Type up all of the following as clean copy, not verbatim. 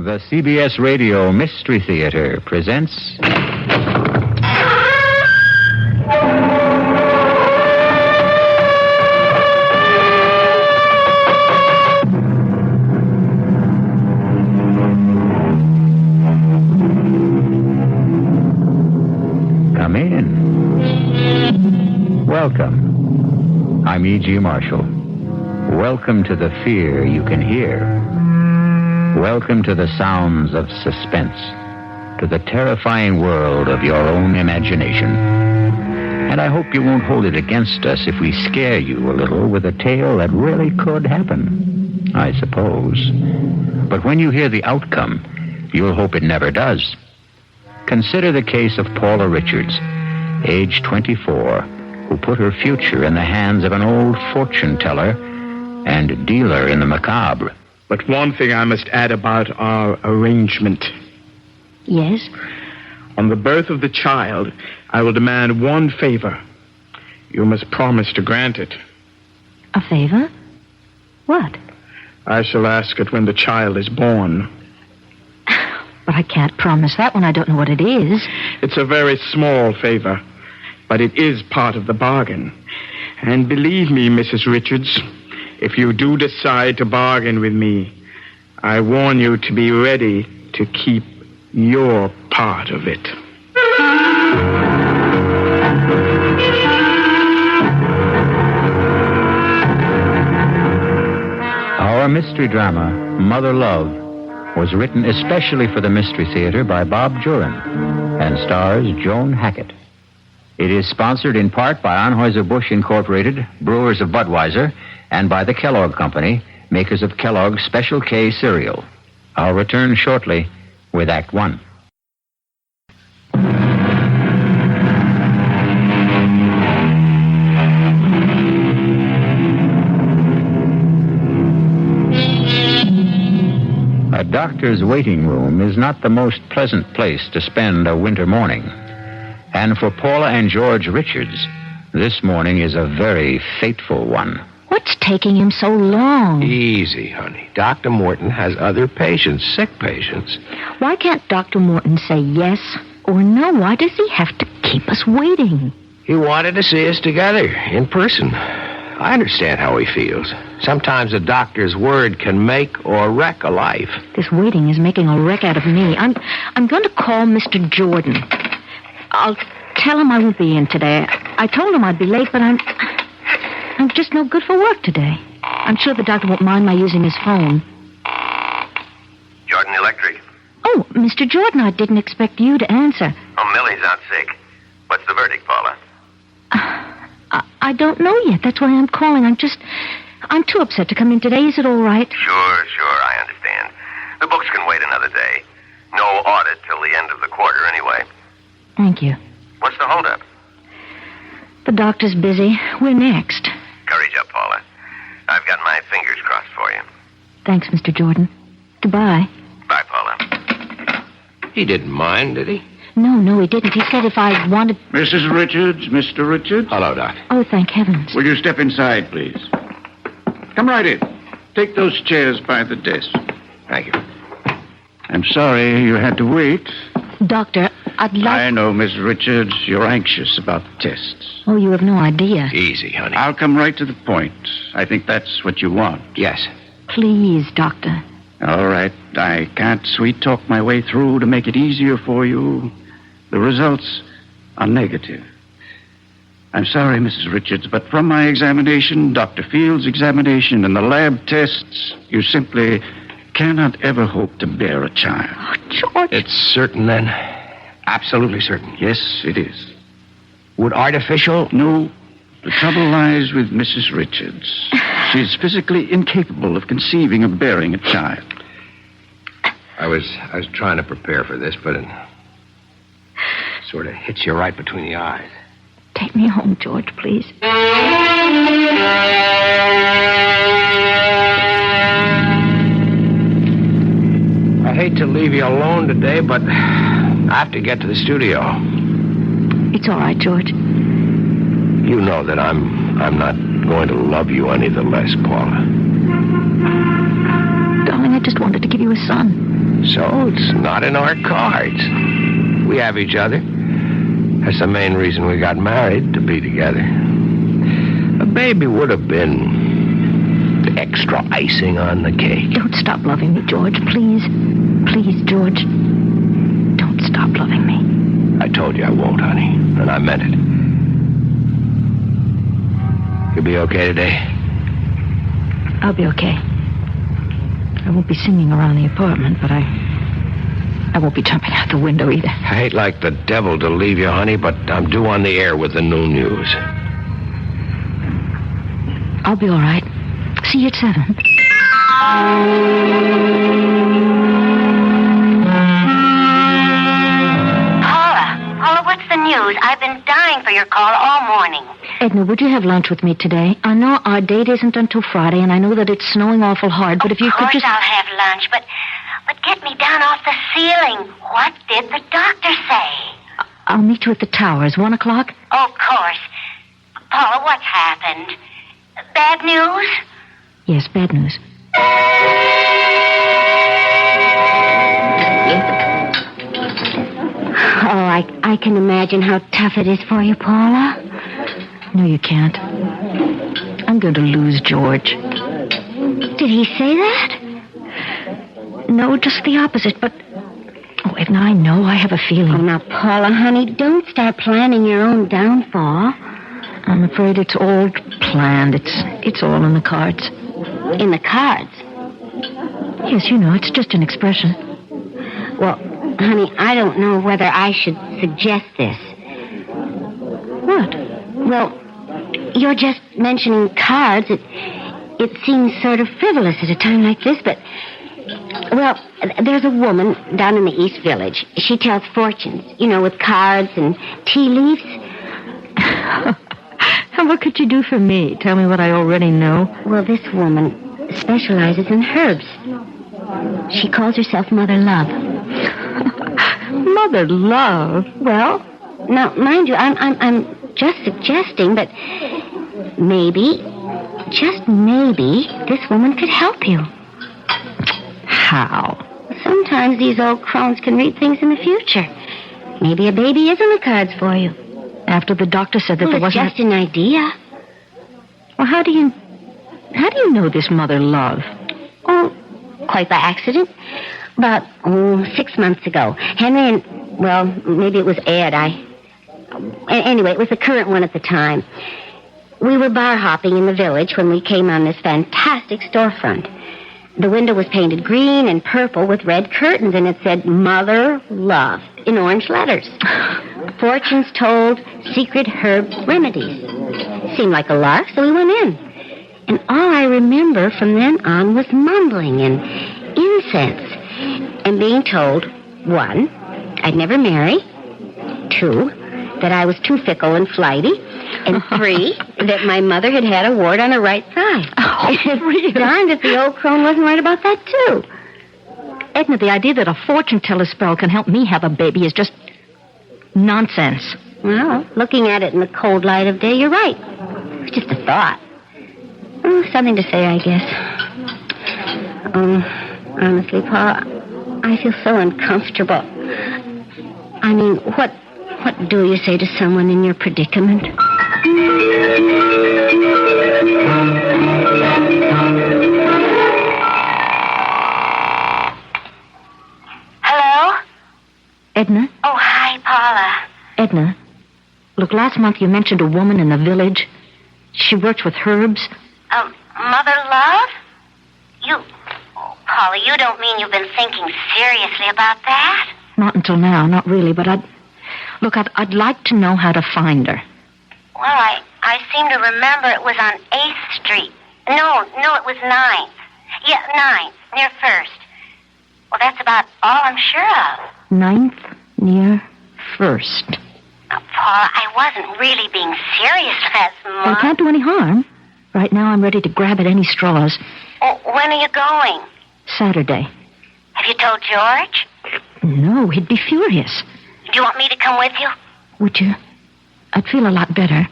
The CBS Radio Mystery Theater presents... Come in. Welcome. I'm E.G. Marshall. Welcome to the fear you can hear. Welcome to the sounds of suspense, to the terrifying world of your own imagination. And I hope you won't hold it against us if we scare you a little with a tale that really could happen, I suppose. But when you hear the outcome, you'll hope it never does. Consider the case of Paula Richards, age 24, who put her future in the hands of an old fortune teller and dealer in the macabre. But one thing I must add about our arrangement. Yes? On the birth of the child, I will demand one favor. You must promise to grant it. A favor? What? I shall ask it when the child is born. But I can't promise that when I don't know what it is. It's a very small favor, but it is part of the bargain. And believe me, Mrs. Richards, if you do decide to bargain with me, I warn you to be ready to keep your part of it. Our mystery drama, Mother Love, was written especially for the Mystery Theater by Bob Jurin and stars Joan Hackett. It is sponsored in part by Anheuser-Busch Incorporated, brewers of Budweiser, and by the Kellogg Company, makers of Kellogg's Special K cereal. I'll return shortly with Act One. A doctor's waiting room is not the most pleasant place to spend a winter morning. And for Paula and George Richards, this morning is a very fateful one. What's taking him so long? Easy, honey. Dr. Morton has other patients, sick patients. Why can't Dr. Morton say yes or no? Why does he have to keep us waiting? He wanted to see us together, in person. I understand how he feels. Sometimes a doctor's word can make or wreck a life. This waiting is making a wreck out of me. I'm going to call Mr. Jordan. I'll tell him I won't be in today. I told him I'd be late, but I'm just no good for work today. I'm sure the doctor won't mind my using his phone. Jordan Electric. Oh, Mr. Jordan, I didn't expect you to answer. Oh, Millie's out sick. What's the verdict, Paula? I don't know yet. That's why I'm calling. I'm too upset to come in today. Is it all right? Sure, I understand. The books can wait another day. No audit till the end of the quarter anyway. Thank you. What's the holdup? The doctor's busy. We're next. Courage up, Paula. I've got my fingers crossed for you. Thanks, Mr. Jordan. Goodbye. Bye, Paula. He didn't mind, did he? No, he didn't. He said if I wanted... Mrs. Richards, Mr. Richards. Hello, Doc. Oh, thank heavens. Will you step inside, please? Come right in. Take those chairs by the desk. Thank you. I'm sorry you had to wait. Doctor, I'd like... I know, Miss Richards, you're anxious about the tests. Oh, you have no idea. Easy, honey. I'll come right to the point. I think that's what you want. Yes. Please, Doctor. All right. I can't sweet-talk my way through to make it easier for you. The results are negative. I'm sorry, Mrs. Richards, but from my examination, Dr. Field's examination, and the lab tests, you simply cannot ever hope to bear a child. Oh, George. It's certain, then? Absolutely certain? Yes, it is. Would artificial... No. The trouble lies with Mrs. Richards. She's physically incapable of conceiving or bearing a child. I was trying to prepare for this, but it sort of hits you right between the eyes. Take me home, George, please. I hate to leave you alone today, but I have to get to the studio. It's all right, George. You know that I'm not going to love you any the less, Paula. Darling, I just wanted to give you a son. So it's not in our cards. We have each other. That's the main reason we got married, to be together. A baby would have been the extra icing on the cake. Don't stop loving me, George, please. Please, George. Don't stop loving me. I told you I won't, honey, and I meant it. You'll be okay today? I'll be okay. I won't be singing around the apartment, but I won't be jumping out the window either. I hate like the devil to leave you, honey, but I'm due on the air with the noon news. I'll be all right. See you at 7. Paula, what's the news? I've been dying for your call all morning. Edna, would you have lunch with me today? I know our date isn't until Friday, and I know that it's snowing awful hard, but if you could just... Of course I'll have lunch, but get me down off the ceiling. What did the doctor say? I'll meet you at the towers, 1 o'clock? Oh, of course. Paula, what's happened? Bad news? Yes, bad news. Oh, I can imagine how tough it is for you, Paula. No, you can't. I'm going to lose George. Did he say that? No, just the opposite, but... Oh, Edna, I know. I have a feeling. Oh, now, Paula, honey, don't start planning your own downfall. I'm afraid it's all planned. It's all in the cards. In the cards? Yes, you know, it's just an expression. Well, honey, I don't know whether I should suggest this. What? Well, you're just mentioning cards. It seems sort of frivolous at a time like this, but... Well, there's a woman down in the East Village. She tells fortunes, with cards and tea leaves. And what could you do for me? Tell me what I already know. Well, this woman specializes in herbs. She calls herself Mother Love. Mother Love? Well, now, mind you, I'm just suggesting, but maybe, just maybe, this woman could help you. How? Sometimes these old crones can read things in the future. Maybe a baby is in the cards for you. After the doctor said that there wasn't... It's just an idea. Well, how do you know this Mother Love? Oh, quite by accident. About 6 months ago. Henry and, well, maybe it was Ed. Anyway, it was the current one at the time. We were bar hopping in the village when we came on this fantastic storefront. The window was painted green and purple with red curtains, and it said Mother Love in orange letters. Fortunes told, secret herbs, remedies. Seemed like a lark, so we went in. And all I remember from then on was mumbling and incense. And being told, 1, I'd never marry. 2, that I was too fickle and flighty. And 3, that my mother had had a wart on her right thigh. Oh, really? Darned if the old crone wasn't right about that, too. Edna, the idea that a fortune teller spell can help me have a baby is just nonsense. Well, looking at it in the cold light of day, you're right. It's just a thought. Something to say, I guess. Honestly, Paula, I feel so uncomfortable. I mean, what do you say to someone in your predicament? Hello? Edna? Oh, hi, Paula. Edna, look, last month you mentioned a woman in the village. She works with herbs. Mother Love? Paula, you don't mean you've been thinking seriously about that? Not until now, not really, but I'd like to know how to find her. Well, I seem to remember it was on 8th Street. No, it was 9th. Yeah, 9th, near 1st. Well, that's about all I'm sure of. 9th, near 1st. Now, Paula, I wasn't really being serious last month. Well, it can't do any harm. Right now, I'm ready to grab at any straws. Oh, when are you going? Saturday. Have you told George? No, he'd be furious. Do you want me to come with you? Would you? I'd feel a lot better.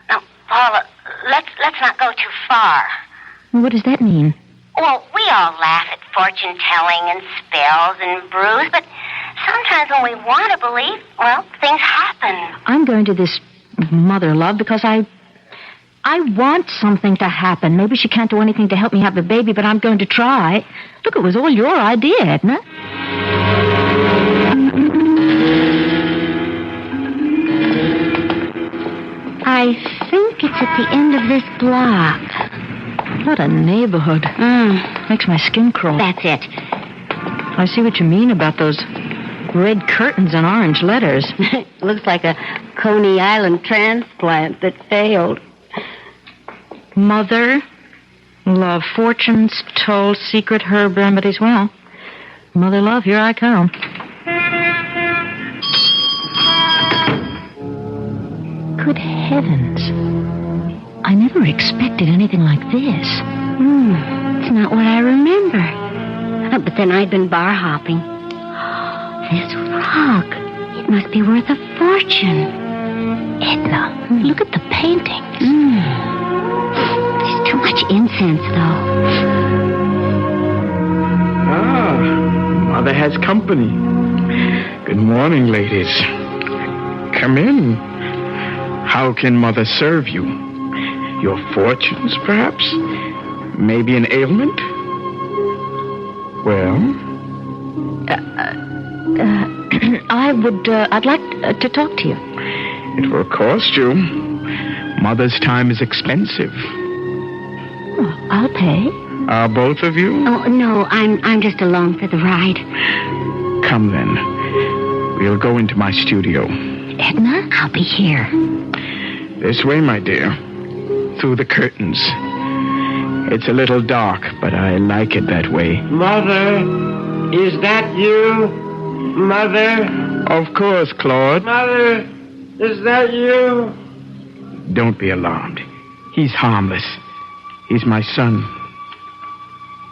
Now, Paula, let's not go too far. What does that mean? Well, we all laugh at fortune-telling and spells and brews, but sometimes when we want to believe, well, things happen. I'm going to this Mother Love because I want something to happen. Maybe she can't do anything to help me have a baby, but I'm going to try. Look, it was all your idea, Edna. I think it's at the end of this block. What a neighborhood. Makes my skin crawl. That's it. I see what you mean about those red curtains and orange letters. Looks like a Coney Island transplant that failed. Mother, love, fortunes told, secret herb remedies. Well, Mother Love, here I come. Good heavens. I never expected anything like this. It's not what I remember. But then I'd been bar hopping. This rug, it must be worth a fortune. Edna, look at the paintings. There's too much incense, though. Mother has company. Good morning, ladies. Come in. How can Mother serve you? Your fortunes, perhaps? Maybe an ailment? Well? I'd like to talk to you. It will cost you. Mother's time is expensive. Well, I'll pay. Are both of you? Oh, no, I'm just along for the ride. Come then. We'll go into my studio. Edna, I'll be here. This way, my dear. Through the curtains. It's a little dark, but I like it that way. Mother, is that you? Mother? Of course, Claude. Mother, is that you? Don't be alarmed. He's harmless. He's my son.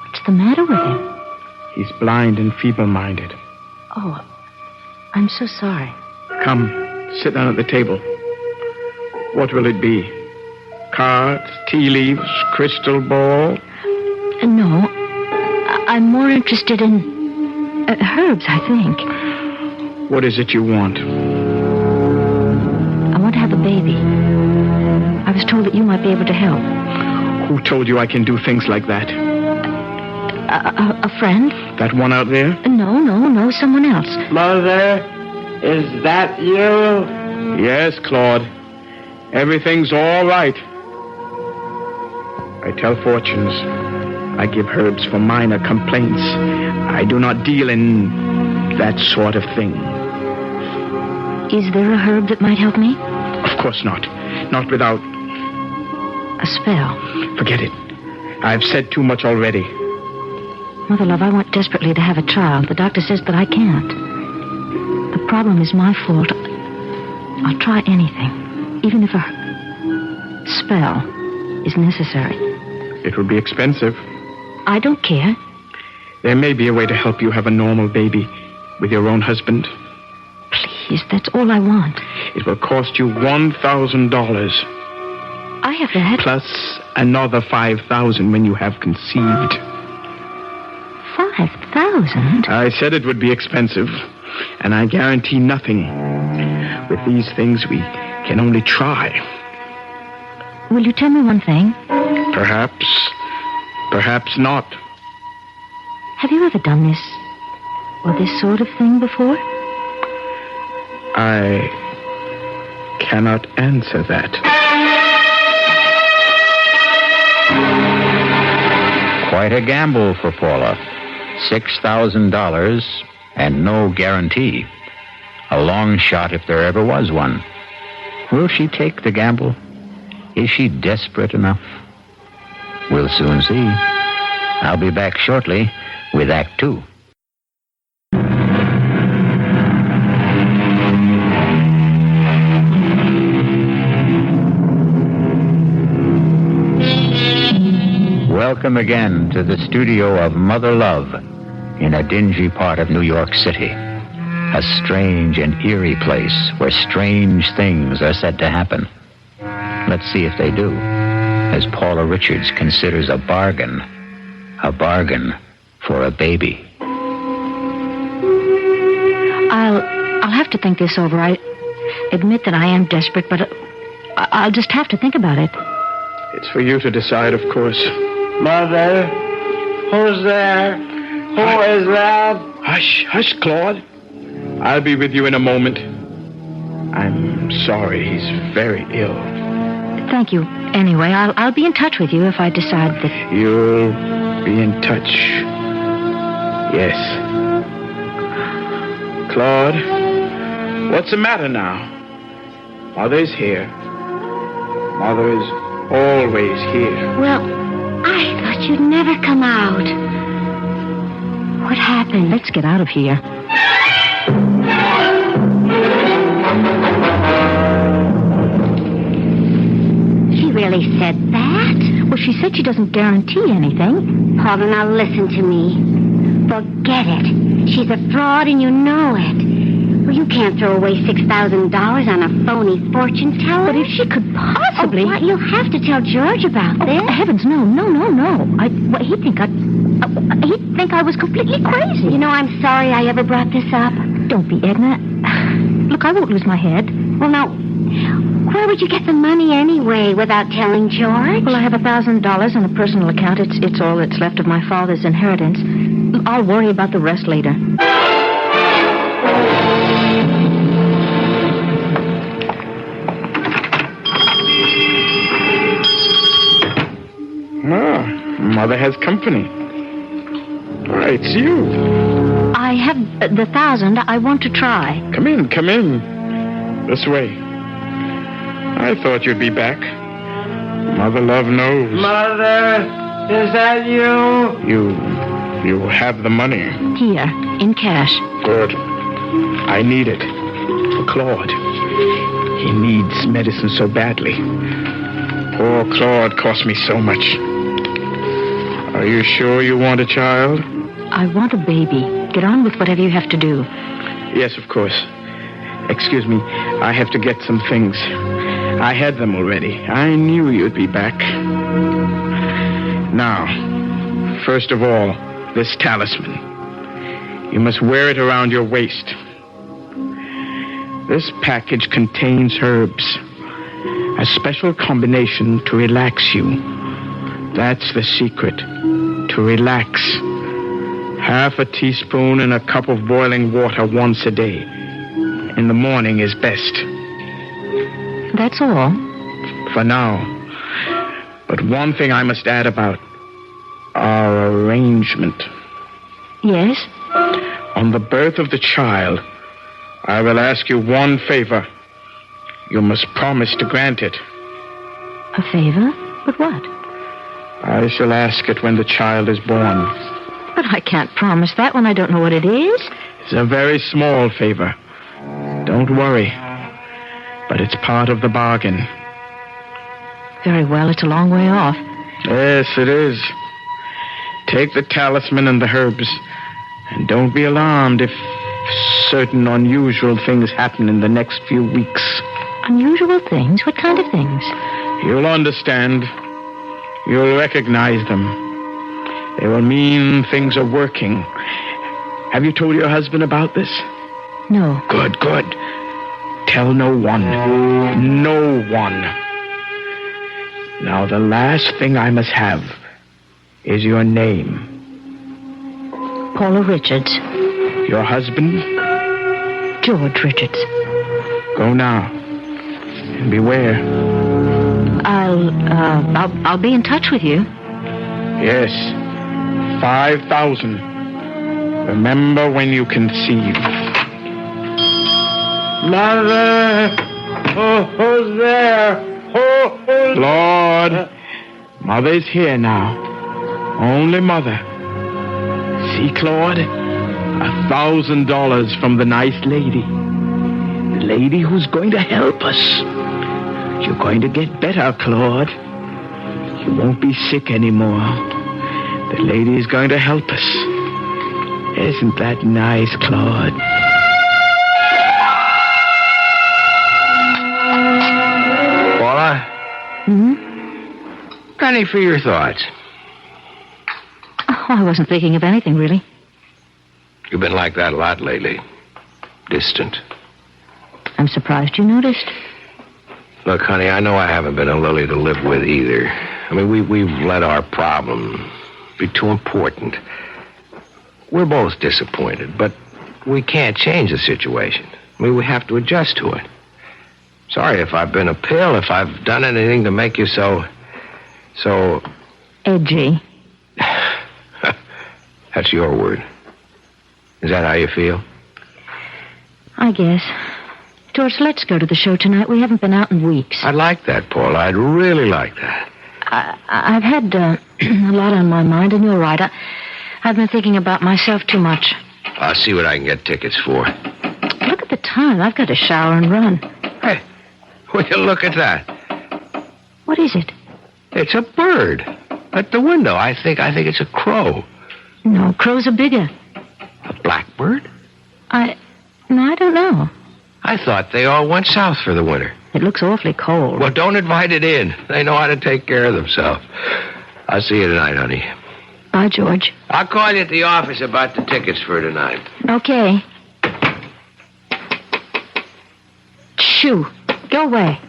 What's the matter with him? He's blind and feeble-minded. Oh, I'm so sorry. Come, sit down at the table. What will it be? Cards, tea leaves, crystal ball? No, I'm more interested in herbs, I think. What is it you want? I want to have a baby. I was told that you might be able to help. Who told you I can do things like that? A friend? That one out there? No, someone else. Mother, is that you? Yes, Claude. Everything's all right. I tell fortunes. I give herbs for minor complaints. I do not deal in that sort of thing. Is there a herb that might help me? Of course not. Not without... A spell? Forget it. I've said too much already. Mother Love, I want desperately to have a child. The doctor says that I can't. The problem is my fault. I'll try anything, even if a spell is necessary. It will be expensive. I don't care. There may be a way to help you have a normal baby with your own husband. Please, that's all I want. It will cost you $1,000. I have that. Plus another $5,000 when you have conceived. 5,000? I said it would be expensive, and I guarantee nothing. With these things, we can only try. Will you tell me one thing? Perhaps. Perhaps not. Have you ever done this or this sort of thing before? I cannot answer that. Quite a gamble for Paula. $6,000 and no guarantee. A long shot if there ever was one. Will she take the gamble? Is she desperate enough? We'll soon see. I'll be back shortly with Act 2. Welcome again to the studio of Mother Love in a dingy part of New York City. A strange and eerie place where strange things are said to happen. Let's see if they do, as Paula Richards considers a bargain A bargain for a baby. I'll have to think this over. I admit that I am desperate, but I'll just have to think about it. It's for you to decide, of course. Mother, who's there? Who is that? Hush, hush, Claude. I'll be with you in a moment. I'm sorry, he's very ill. Thank you. Anyway, I'll be in touch with you if I decide that... You'll be in touch. Yes. Claude, what's the matter now? Mother's here. Mother is always here. Well, I thought you'd never come out. What happened? Let's get out of here. She really said that? Well, she said she doesn't guarantee anything. Paula, now listen to me. Forget it. She's a fraud and you know it. Well, you can't throw away $6,000 on a phony fortune teller. But if she could possibly... Oh, what? You'll have to tell George about this. Heavens, no. He'd think I was completely crazy. You know, I'm sorry I ever brought this up. Don't be, Edna. Look, I won't lose my head. Well, now, where would you get the money anyway without telling George? Well, I have $1,000 on a personal account. It's all that's left of my father's inheritance. I'll worry about the rest later. Mother has company. Why, it's you. I have the 1,000. I want to try. Come in. This way. I thought you'd be back. Mother love knows. Mother, is that you? You have the money. Here, in cash. Good. I need it. For Claude. He needs medicine so badly. Poor Claude cost me so much. Are you sure you want a child? I want a baby. Get on with whatever you have to do. Yes, of course. Excuse me. I have to get some things. I had them already. I knew you'd be back. Now, first of all, this talisman. You must wear it around your waist. This package contains herbs. A special combination to relax you. That's the secret. To relax. Half a teaspoon in a cup of boiling water once a day. In the morning is best. That's all? For now. But one thing I must add about our arrangement. Yes? On the birth of the child, I will ask you one favor. You must promise to grant it. A favor? But what? I shall ask it when the child is born. But I can't promise that when I don't know what it is. It's a very small favor. Don't worry. But it's part of the bargain. Very well, it's a long way off. Yes, it is. Take the talisman and the herbs. And don't be alarmed if certain unusual things happen in the next few weeks. Unusual things? What kind of things? You'll understand. You'll recognize them. They will mean things are working. Have you told your husband about this? No. Good. Tell no one. No one. Now, the last thing I must have is your name. Paula Richards. Your husband? George Richards. Go now. And beware. I'll be in touch with you. Yes. 5,000. Remember when you conceive. Mother! Who's there? Who's... Lord, Mother's here now. Only Mother. See, Claude? $1,000 from the nice lady. The lady who's going to help us. You're going to get better, Claude. You won't be sick anymore. The lady is going to help us. Isn't that nice, Claude? Paula? Hmm? Penny for your thoughts. Oh, I wasn't thinking of anything, really. You've been like that a lot lately. Distant. I'm surprised you noticed. Look, honey, I know I haven't been a lily to live with either. I mean, we've let our problem be too important. We're both disappointed, but we can't change the situation. I mean, we have to adjust to it. Sorry if I've been a pill, if I've done anything to make you so... Edgy. That's your word. Is that how you feel? I guess. George, let's go to the show tonight. We haven't been out in weeks. I'd like that, Paula. I'd really like that. I've had a lot on my mind, and you're right. I've been thinking about myself too much. I'll see what I can get tickets for. Look at the time. I've got to shower and run. Hey, will you look at that? What is it? It's a bird. At the window. I think it's a crow. No, crows are bigger. A blackbird? No, I don't know. I thought they all went south for the winter. It looks awfully cold. Well, don't invite it in. They know how to take care of themselves. I'll see you tonight, honey. Bye, George. I'll call you at the office about the tickets for tonight. Okay. Shoo. Go away.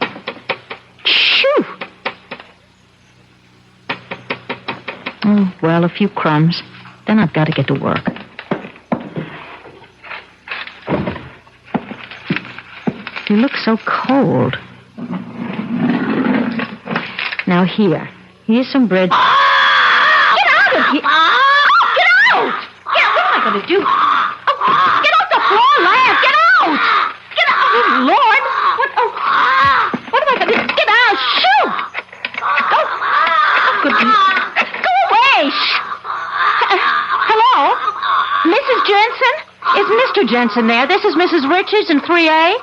Shoo. Oh, well, a few crumbs. Then I've got to get to work. You look so cold. Now here's some bread. Get out of here! Get out! What am I going to do? Oh, get off the floor, Lance! Get out! Get out! Oh, Lord! What am I going to do? Get out! Shoot! Go! Go away! Hello? Mrs. Jensen? Is Mr. Jensen there? This is Mrs. Richards in 3A.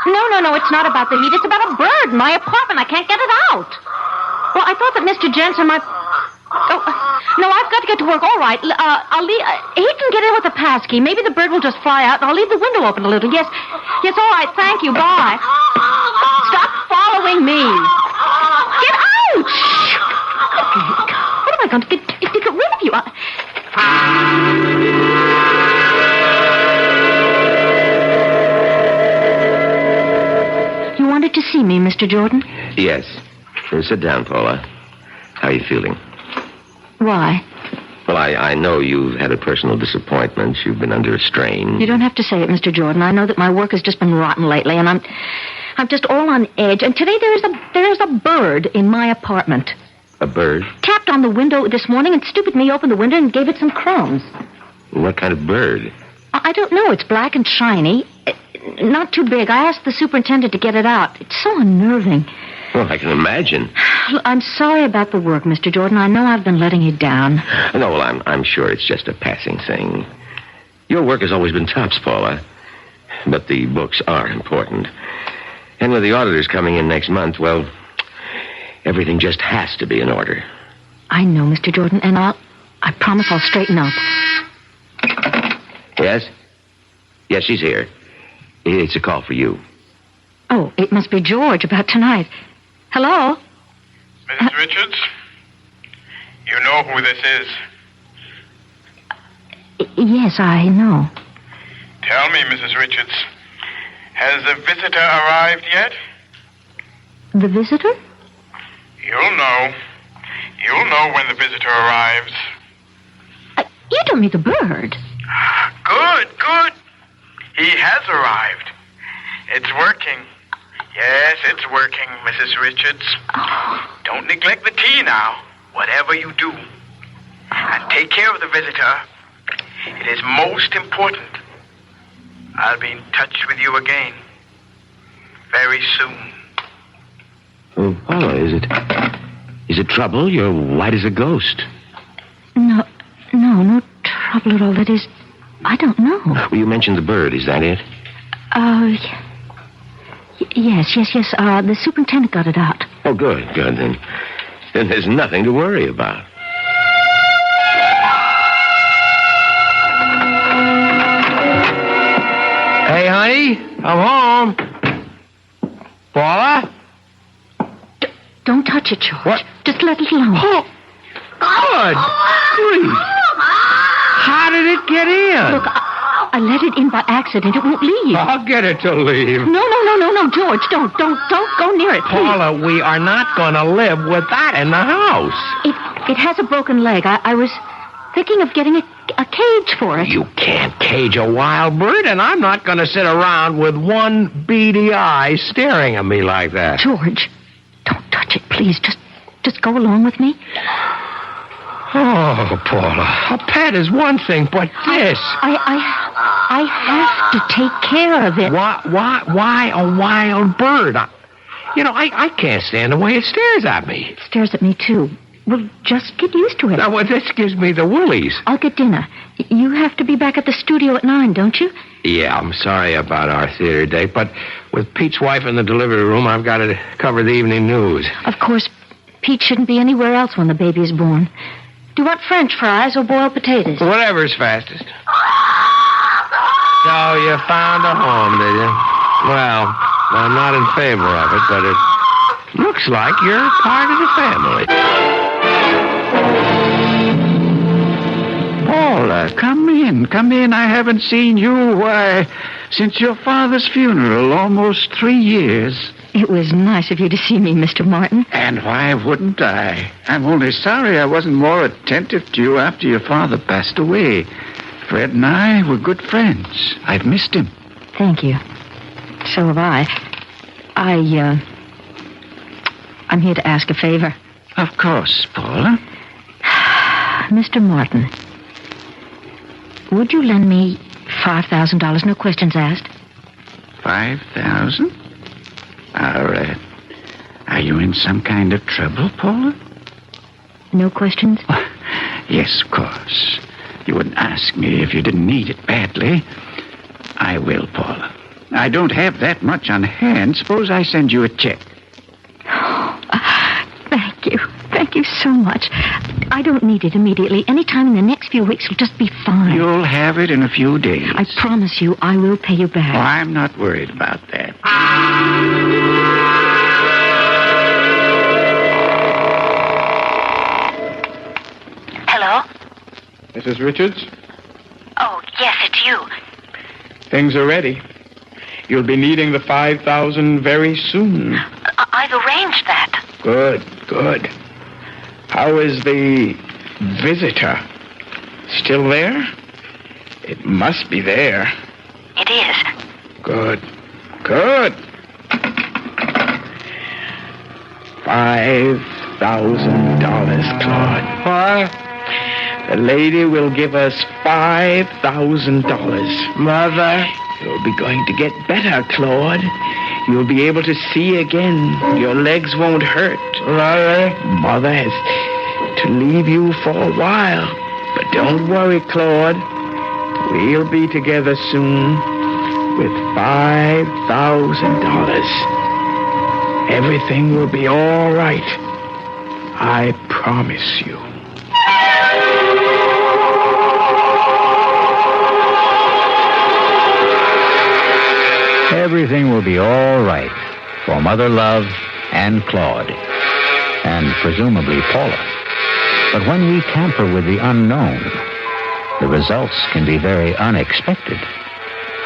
No, it's not about the heat. It's about a bird in my apartment. I can't get it out. Well, I thought that Mr. Jensen might... Oh, no, I've got to get to work. All right. I'll leave... he can get in with the pass key. Maybe the bird will just fly out, and I'll leave the window open a little. Yes, all right. Thank you. Bye. Stop following me. Get out! What am I going to get rid of you? You wanted to see me, Mr. Jordan? Yes. Sit down, Paula. How are you feeling? Why? Well, I know you've had a personal disappointment. You've been under a strain. You don't have to say it, Mr. Jordan. I know that my work has just been rotten lately, and I'm just all on edge. And today there's a bird in my apartment. A bird? Tapped on the window this morning, and stupid me opened the window and gave it some crumbs. What kind of bird? I don't know. It's black and shiny. Not too big. I asked the superintendent to get it out. It's so unnerving. Well, I can imagine. I'm sorry about the work, Mr. Jordan. I know I've been letting you down. No, well, I'm sure it's just a passing thing. Your work has always been tops, Paula. But the books are important. And with the auditors coming in next month, well, everything just has to be in order. I know, Mr. Jordan, and I promise I'll straighten up. Yes? Yes, she's here. It's a call for you. Oh, it must be George about tonight. Hello? Mrs. Richards? You know who this is. Yes, I know. Tell me, Mrs. Richards, has the visitor arrived yet? The visitor? You'll know. You'll know when the visitor arrives. You don't mean the bird. Good. He has arrived. It's working. Yes, it's working, Mrs. Richards. Oh. Don't neglect the tea now, whatever you do. And take care of the visitor. It is most important. I'll be in touch with you again very soon. Oh, Paula, is it trouble? You're white as a ghost. No trouble at all. That is, I don't know. Well, you mentioned the bird. Is that it? Yes. The superintendent got it out. Oh, good. Then there's nothing to worry about. Hey, honey, I'm home. Paula? Don't touch it, George. What? Just let it alone. Oh, good grief. How did it get in? Look, I let it in by accident. It won't leave. I'll get it to leave. No, George, don't go near it, please. Paula, we are not going to live with that in the house. It has a broken leg. I was thinking of getting a cage for it. You can't cage a wild bird, and I'm not going to sit around with one beady eye staring at me like that. George, don't touch it, please. Just go along with me. Oh, Paula, a pet is one thing, but this... I have to take care of it. Why a wild bird? I can't stand the way it stares at me. It stares at me, too. Well, just get used to it. Now, this gives me the willies. I'll get dinner. You have to be back at the studio at 9, don't you? Yeah, I'm sorry about our theater date, but with Pete's wife in the delivery room, I've got to cover the evening news. Of course, Pete shouldn't be anywhere else when the baby is born. Do you want French fries or boiled potatoes? Whatever's fastest. So you found a home, did you? Well, I'm not in favor of it, but it looks like you're part of the family. Paula, come in. I haven't seen you, since your father's funeral, almost 3 years. It was nice of you to see me, Mr. Martin. And why wouldn't I? I'm only sorry I wasn't more attentive to you after your father passed away. Fred and I were good friends. I've missed him. Thank you. So have I. I'm here to ask a favor. Of course, Paula. Mr. Martin, would you lend me $5,000, no questions asked? 5,000? Are you in some kind of trouble, Paula? No questions? Yes, of course. You wouldn't ask me if you didn't need it badly. I will, Paula. I don't have that much on hand. Suppose I send you a check. Thank you. Thank you so much. I don't need it immediately. Any time in the next few weeks will just be fine. You'll have it in a few days. I promise you I will pay you back. Oh, I'm not worried about that. Hello? Mrs. Richards, Oh, yes, it's you. things are ready. You'll be needing the $5,000 very soon. I've arranged that. Good. How is the visitor? Still there? It must be there. It is. Good. $5,000, Claude. What? The lady will give us $5,000. Mother? You'll be going to get better, Claude. You'll be able to see again. Your legs won't hurt. Mother? Mother has to leave you for a while. But don't worry, Claude. We'll be together soon with $5,000. Everything will be all right. I promise you. Everything will be all right for Mother Love and Claude, and presumably Paula. But when we tamper with the unknown, the results can be very unexpected.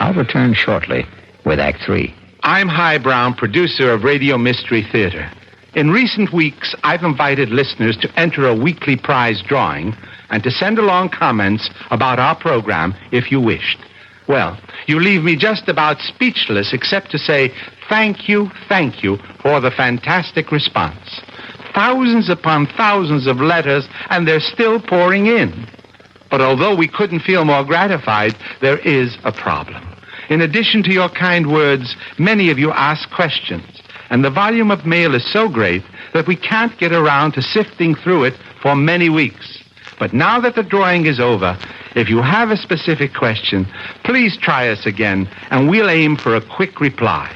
I'll return shortly with Act 3. I'm Hy Brown, producer of Radio Mystery Theater. In recent weeks, I've invited listeners to enter a weekly prize drawing and to send along comments about our program if you wished. Well, you leave me just about speechless except to say thank you for the fantastic response. Thousands upon thousands of letters, and they're still pouring in. But although we couldn't feel more gratified, there is a problem. In addition to your kind words, many of you ask questions, and the volume of mail is so great that we can't get around to sifting through it for many weeks. But now that the drawing is over, if you have a specific question, please try us again, and we'll aim for a quick reply.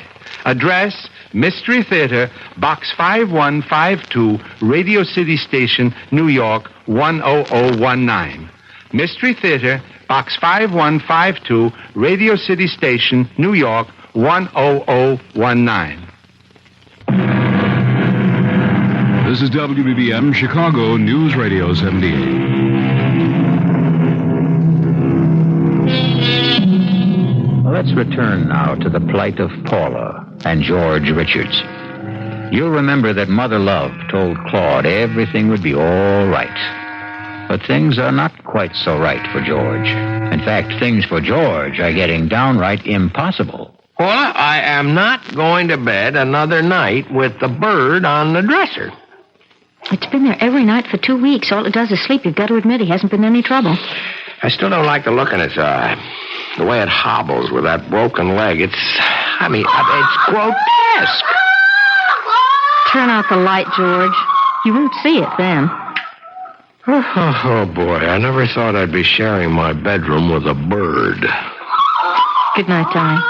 Address, Mystery Theater, Box 5152, Radio City Station, New York, 10019. Mystery Theater, Box 5152, Radio City Station, New York, 10019. This is WBBM Chicago News Radio 78. Let's return now to the plight of Paula and George Richards. You'll remember that Mother Love told Claude everything would be all right. But things are not quite so right for George. In fact, things for George are getting downright impossible. Paula, I am not going to bed another night with the bird on the dresser. It's been there every night for 2 weeks. All it does is sleep. You've got to admit he hasn't been any trouble. I still don't like the look in its eye. The way it hobbles with that broken leg. It's grotesque. Turn out the light, George. You won't see it then. Oh, boy. I never thought I'd be sharing my bedroom with a bird. Good night, darling.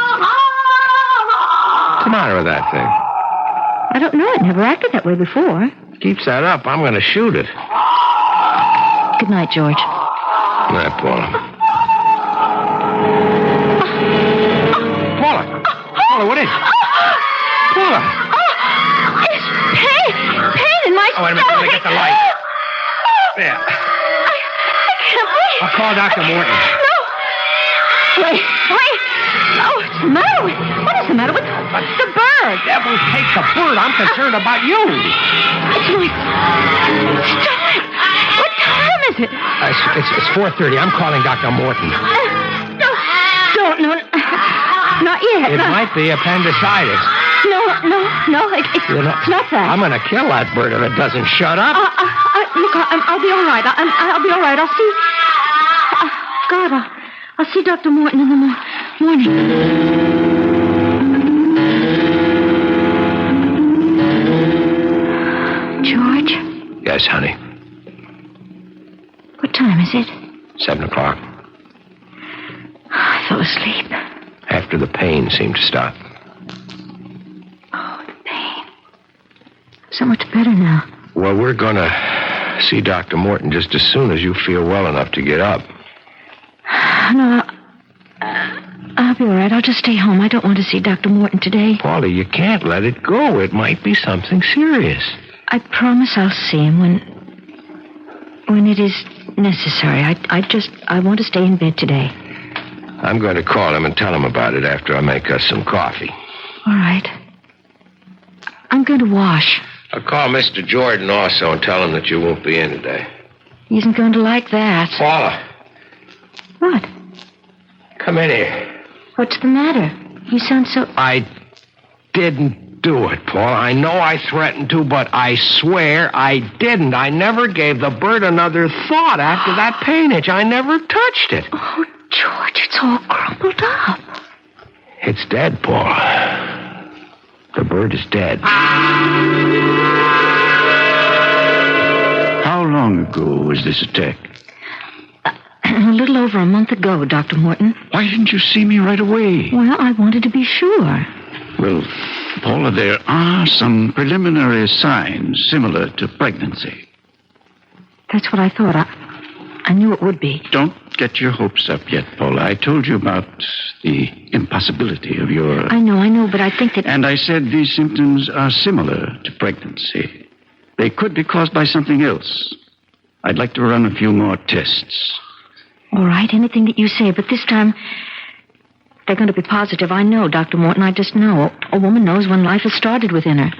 What's the matter with that thing? I don't know. It never acted that way before. Keeps that up, I'm going to shoot it. Good night, George. Good night, Paula. Paula, what is it? Paula. It's pain in my Oh, wait a minute. Let me get the light. There. I can't breathe. I'll call Dr. Morton. No. Wait. Oh, what's the matter with... What is the matter with the bird? Devil take the bird. I'm concerned about you. It's like... Stop it. What time is it? It's 4:30. I'm calling Dr. Morton. No. Not yet. It might be appendicitis. No. It's not that. I'm going to kill that bird if it doesn't shut up. Look, I'll be all right. I'll be all right. I'll see... God, I'll see Dr. Morton in the morning. George? Yes, honey. What time is it? 7 o'clock. I fell asleep. After the pain seemed to stop. Oh, the pain. So much better now. Well, we're going to see Dr. Morton just as soon as you feel well enough to get up. No, I'll be all right. I'll just stay home. I don't want to see Dr. Morton today. Paulie, you can't let it go. It might be something serious. I promise I'll see him when it is necessary. I want to stay in bed today. I'm going to call him and tell him about it after I make us some coffee. All right. I'm going to wash. I'll call Mr. Jordan also and tell him that you won't be in today. He isn't going to like that. Paula. What? Come in here. What's the matter? You sound so... I didn't do it, Paul. I know I threatened to, but I swear I didn't. I never gave the bird another thought after that pain itch. I never touched it. Oh, George, it's all crumpled up. It's dead, Paul. The bird is dead. How long ago was this attack? A little over a month ago, Dr. Morton. Why didn't you see me right away? Well, I wanted to be sure. Well, Paula, there are some preliminary signs similar to pregnancy. That's what I thought. I knew it would be. Don't get your hopes up yet, Paula. I told you about the impossibility of your... I know, but I think that... And I said these symptoms are similar to pregnancy. They could be caused by something else. I'd like to run a few more tests. All right, anything that you say, but this time they're going to be positive. I know, Dr. Morton, I just know. A woman knows when life has started within her.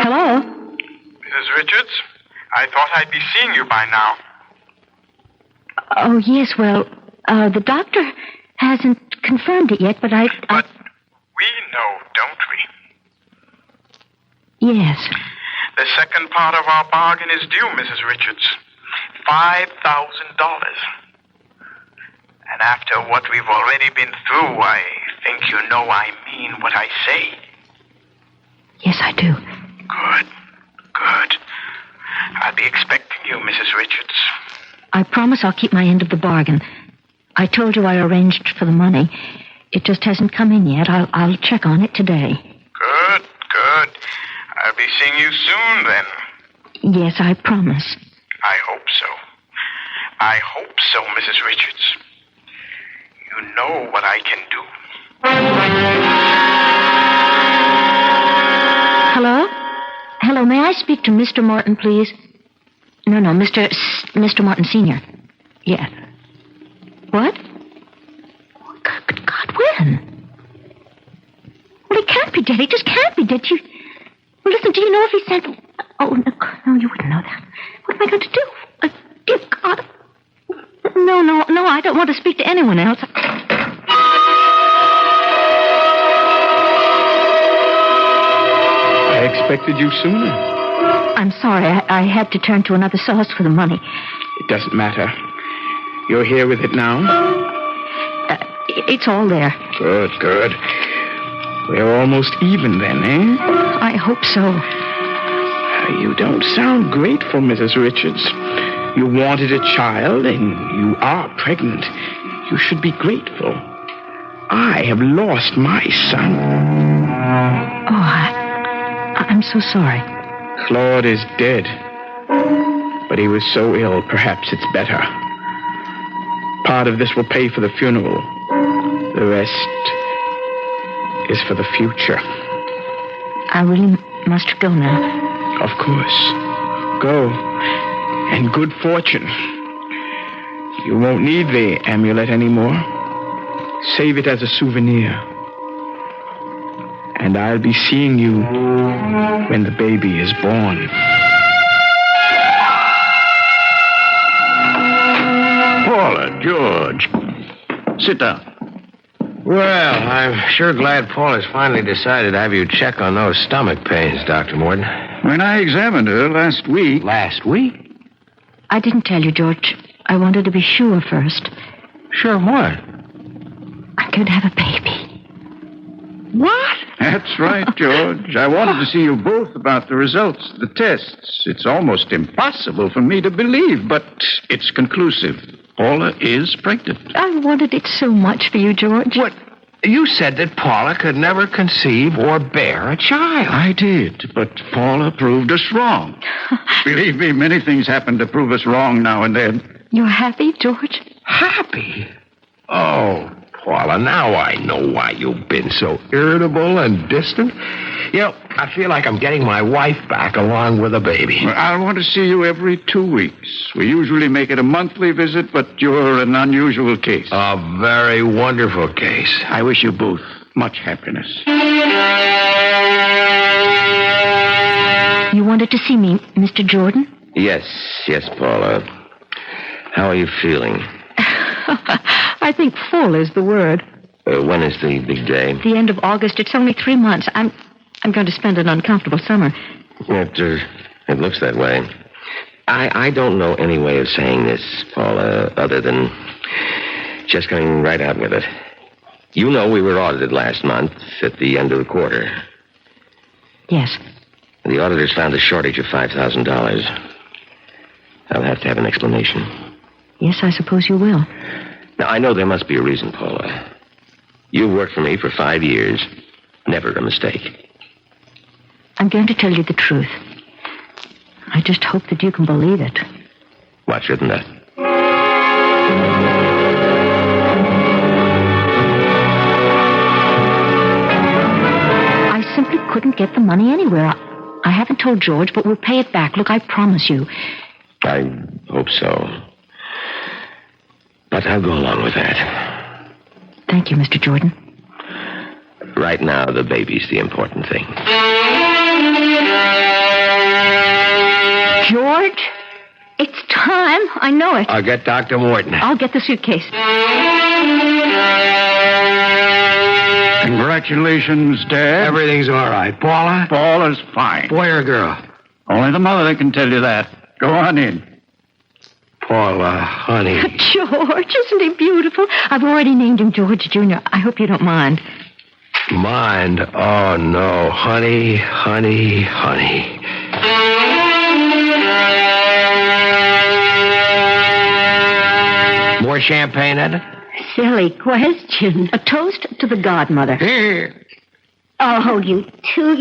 Hello? Mrs. Richards, I thought I'd be seeing you by now. Oh, yes, well, the doctor hasn't confirmed it yet, but I... But we know, don't we? Yes. The second part of our bargain is due, Mrs. Richards. $5,000. And after what we've already been through, I think you know I mean what I say. Yes, I do. Good. I'll be expecting you, Mrs. Richards. I promise I'll keep my end of the bargain. I told you I arranged for the money. It just hasn't come in yet. I'll check on it today. Good. I'll be seeing you soon, then. Yes, I promise. I hope so, Mrs. Richards. You know what I can do. Hello? Hello, may I speak to Mr. Morton, please? No, Mr. Martin Sr. Yeah. What? Good God, when? Well, he can't be dead. He just can't be dead. Well, listen, do you know if he sent... Oh, no, you wouldn't know that. What am I going to do? Dear God. No, I don't want to speak to anyone else. I expected you sooner. I'm sorry. I had to turn to another source for the money. It doesn't matter. You're here with it now? It's all there. Good. We're almost even then, eh? I hope so. You don't sound grateful, Mrs. Richards. You wanted a child, and you are pregnant. You should be grateful. I have lost my son. Oh, I'm so sorry. Claude is dead. But he was so ill, perhaps it's better. Part of this will pay for the funeral. The rest is for the future. I really must go now. Of course. Go. And good fortune. You won't need the amulet anymore. Save it as a souvenir. And I'll be seeing you when the baby is born. Paula, George. Sit down. Well, I'm sure glad Paula's finally decided to have you check on those stomach pains, Dr. Morton. When I examined her last week... Last week? I didn't tell you, George. I wanted to be sure first. Sure what? I'm going to have a baby. What? That's right, George. I wanted to see you both about the results of the tests. It's almost impossible for me to believe, but it's conclusive. Paula is pregnant. I wanted it so much for you, George. What? You said that Paula could never conceive or bear a child. I did, but Paula proved us wrong. Believe me, many things happen to prove us wrong now and then. You're happy, George? Happy? Oh, Paula, now I know why you've been so irritable and distant. You know, I feel like I'm getting my wife back along with a baby. Well, I want to see you every 2 weeks. We usually make it a monthly visit, but you're an unusual case. A very wonderful case. I wish you both much happiness. You wanted to see me, Mr. Jordan? Yes, Paula. How are you feeling? I think full is the word. When is the big day? The end of August. It's only 3 months. I'm going to spend an uncomfortable summer. It looks that way. I don't know any way of saying this, Paula, other than just going right out with it. You know we were audited last month at the end of the quarter. Yes. The auditors found a shortage of $5,000. I'll have to have an explanation. Yes, I suppose you will. Now, I know there must be a reason, Paula. You've worked for me for 5 years. Never a mistake. I'm going to tell you the truth. I just hope that you can believe it. Why shouldn't I? I simply couldn't get the money anywhere. I haven't told George, but we'll pay it back. Look, I promise you. I hope so. But I'll go along with that. Thank you, Mr. Jordan. Right now, the baby's the important thing. George, it's time. I know it. I'll get Dr. Morton. I'll get the suitcase. Congratulations, Dad. Everything's all right. Paula? Paula's fine. Boy or girl? Only the mother can tell you that. Go on in. Paula, honey. George, isn't he beautiful? I've already named him George Jr. I hope you don't mind. Mind? Oh, no. Honey. More champagne, Edna? Silly question. A toast to the godmother. Here. Oh, you two.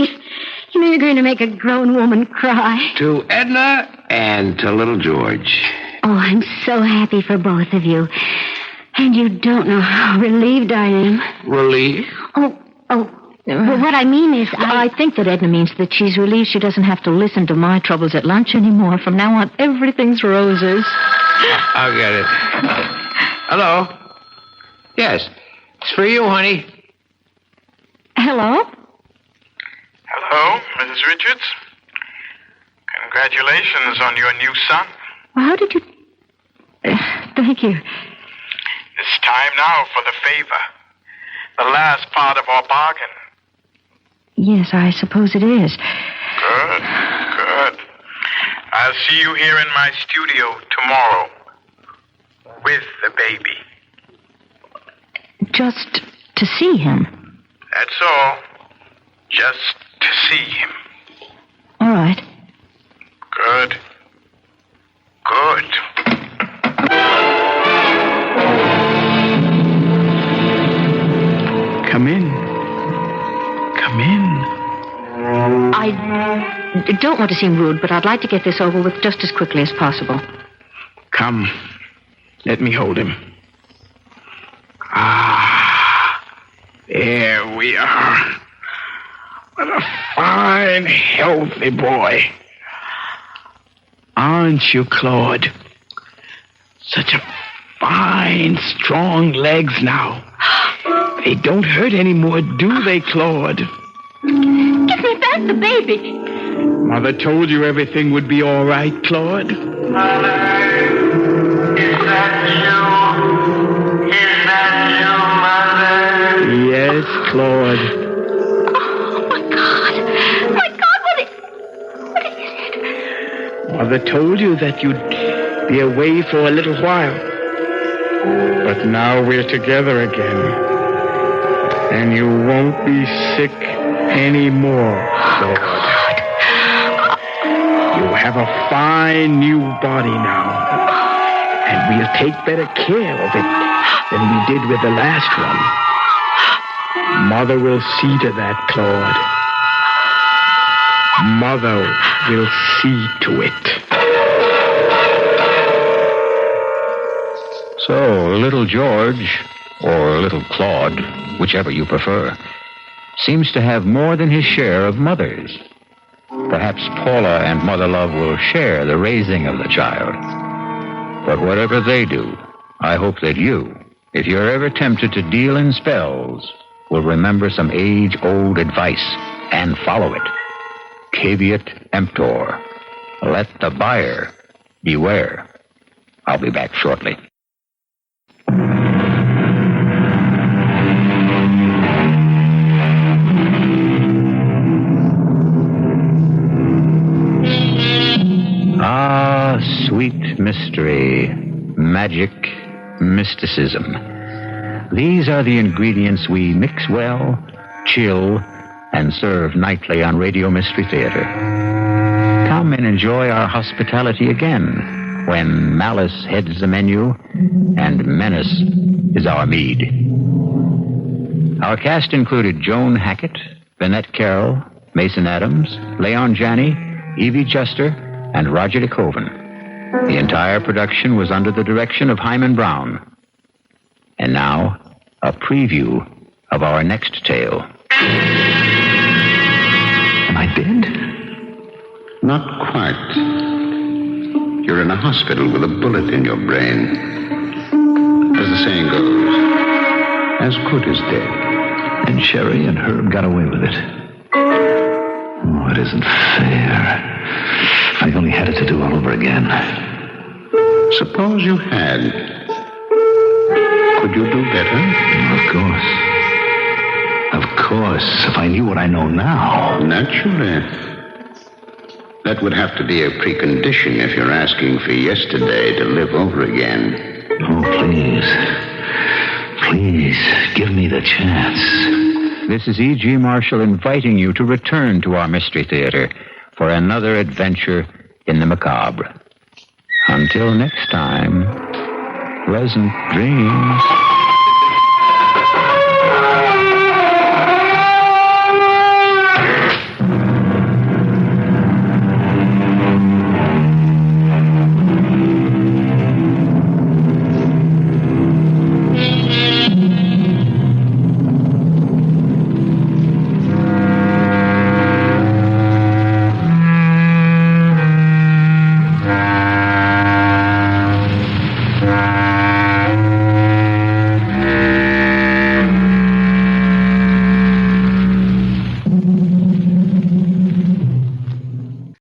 You know you're going to make a grown woman cry. To Edna and to little George. Oh, I'm so happy for both of you. And you don't know how relieved I am. Relief? Oh, Well, what I mean is, I think that Edna means that she's relieved she doesn't have to listen to my troubles at lunch anymore. From now on, everything's roses. I'll get it. Hello? Yes. It's for you, honey. Hello? Hello, Mrs. Richards. Congratulations on your new son. Well, how did you... thank you. It's time now for the favor. The last part of our bargain. Yes, I suppose it is. Good, good. I'll see you here in my studio tomorrow. With the baby. Just to see him? That's all. Just to see him. All right. Good. Good. Come in. Come in. I don't want to seem rude, but I'd like to get this over with just as quickly as possible. Come. Let me hold him. There we are. What a fine, healthy boy. Aren't you, Claude? Such a fine, strong legs now. They don't hurt anymore, do they, Claude? Give me back the baby. Mother told you everything would be all right, Claude. Mother, is that you? Is that you, Mother? Yes, Claude. Oh, my God. My God, what is it? Mother told you that you'd be away for a little while. But now we're together again. And you won't be sick anymore, Claude. You have a fine new body now. And we'll take better care of it than we did with the last one. Mother will see to that, Claude. Mother will see to it. So, little George, or little Claude, whichever you prefer, seems to have more than his share of mothers. Perhaps Paula and Mother Love will share the raising of the child. But whatever they do, I hope that you, if you're ever tempted to deal in spells, will remember some age-old advice and follow it. Caveat emptor. Let the buyer beware. I'll be back shortly. Ah, sweet mystery, magic, mysticism. These are the ingredients we mix well, chill, and serve nightly on Radio Mystery Theater. Come and enjoy our hospitality again when malice heads the menu and menace is our mead. Our cast included Joan Hackett, Vinette Carroll, Mason Adams, Leon Janney, Evie Juster, and Roger DeKoven. The entire production was under the direction of Hyman Brown. And now, a preview of our next tale. Am I dead? Not quite. You're in a hospital with a bullet in your brain. As the saying goes, as good as dead. And Sherry and Herb got away with it. Oh, it isn't fair. If I only had it to do all over again. Suppose you had. Could you do better? Of course. Of course, if I knew what I know now. Naturally. That would have to be a precondition if you're asking for yesterday to live over again. Oh, please. Please, give me the chance. This is E.G. Marshall inviting you to return to our Mystery Theater for another adventure in the macabre. Until next time, pleasant dreams.